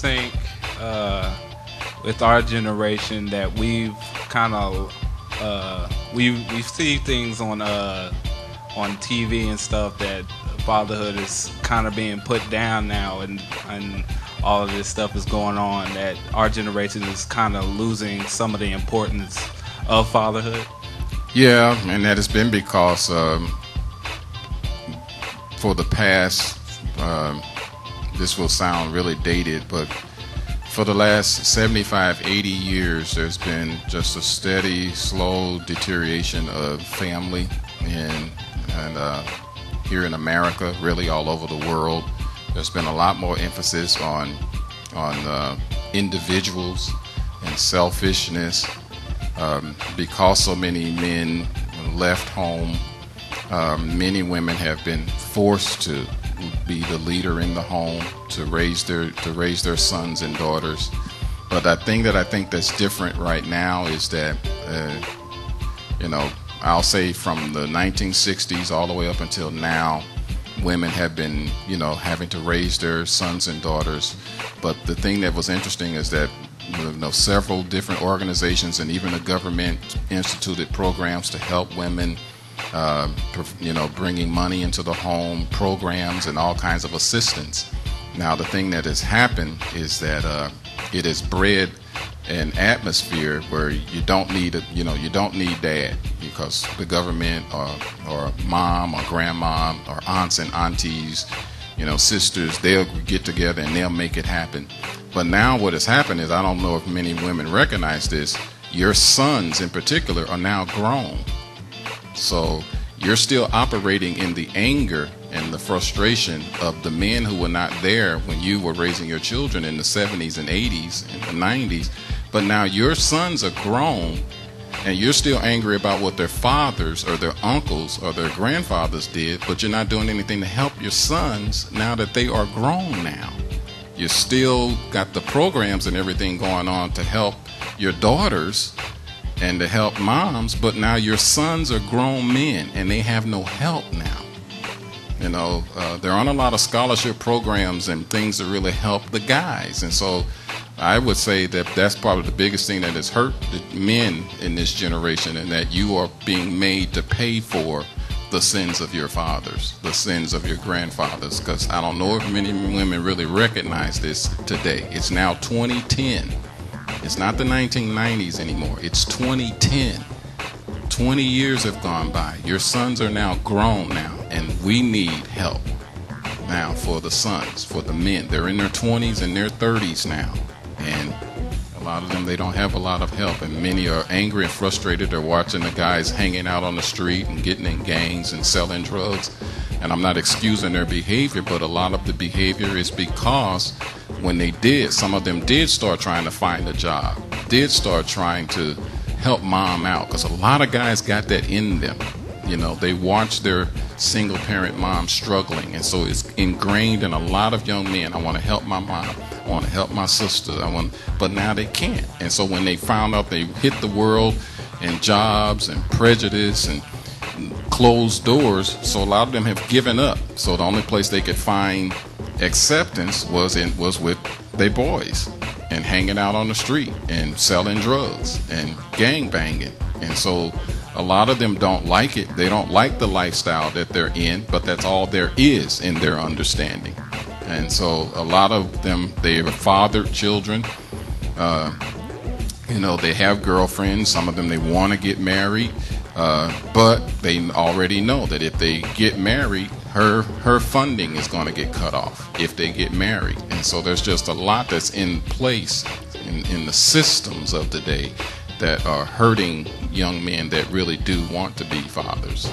think with our generation that we've kind of we see things on TV and stuff that fatherhood is kind of being put down now, and all of this stuff is going on, that our generation is kind of losing some of the importance of fatherhood? Yeah, and that has been because for the past, this will sound really dated, but for the last 75, 80 years, there's been just a steady, slow deterioration of family, and here in America, really all over the world, there's been a lot more emphasis on individuals and selfishness. Because so many men left home, many women have been forced to be the leader in the home, to raise their sons and daughters. But the thing that I think that's different right now is that I'll say from the 1960s all the way up until now, women have been having to raise their sons and daughters. But the thing that was interesting is that several different organizations and even the government instituted programs to help women, bringing money into the home, programs and all kinds of assistance. Now, the thing that has happened is that it has bred an atmosphere where you don't need dad, because the government or mom or grandma or aunts and aunties, sisters, they'll get together and they'll make it happen. But now what has happened is, I don't know if many women recognize this, your sons in particular are now grown. So you're still operating in the anger and the frustration of the men who were not there when you were raising your children in the 70s and 80s and the 90s. But now your sons are grown, and you're still angry about what their fathers or their uncles or their grandfathers did, but you're not doing anything to help your sons now that they are grown now. You still got the programs and everything going on to help your daughters and to help moms, but now your sons are grown men and they have no help now. There aren't a lot of scholarship programs and things that really help the guys. And so I would say that that's probably the biggest thing that has hurt the men in this generation, and that you are being made to pay for the sins of your fathers, the sins of your grandfathers, because I don't know if many women really recognize this today. It's now 2010. It's not the 1990s anymore. It's 2010. 20 years have gone by. Your sons are now grown now, and we need help now for the sons, for the men. They're in their 20s and their 30s now, and a lot of them, they don't have a lot of help, and many are angry and frustrated. They're watching the guys hanging out on the street and getting in gangs and selling drugs. And I'm not excusing their behavior, but a lot of the behavior is because when they did, some of them did start trying to find a job, did start trying to help mom out, because a lot of guys got that in them. They watch their single parent mom struggling, and so it's ingrained in a lot of young men. I want to help my mom, I want to help my sister, but now they can't. And so when they found out, they hit the world and jobs and prejudice and closed doors, so a lot of them have given up. So the only place they could find acceptance was with their boys, and hanging out on the street and selling drugs and gang banging. And so a lot of them don't like it. They don't like the lifestyle that they're in, but that's all there is in their understanding. And so a lot of them, they have fathered children. They have girlfriends. Some of them, they want to get married, but they already know that if they get married, her funding is going to get cut off if they get married. And so there's just a lot that's in place in the systems of today that are hurting young men that really do want to be fathers.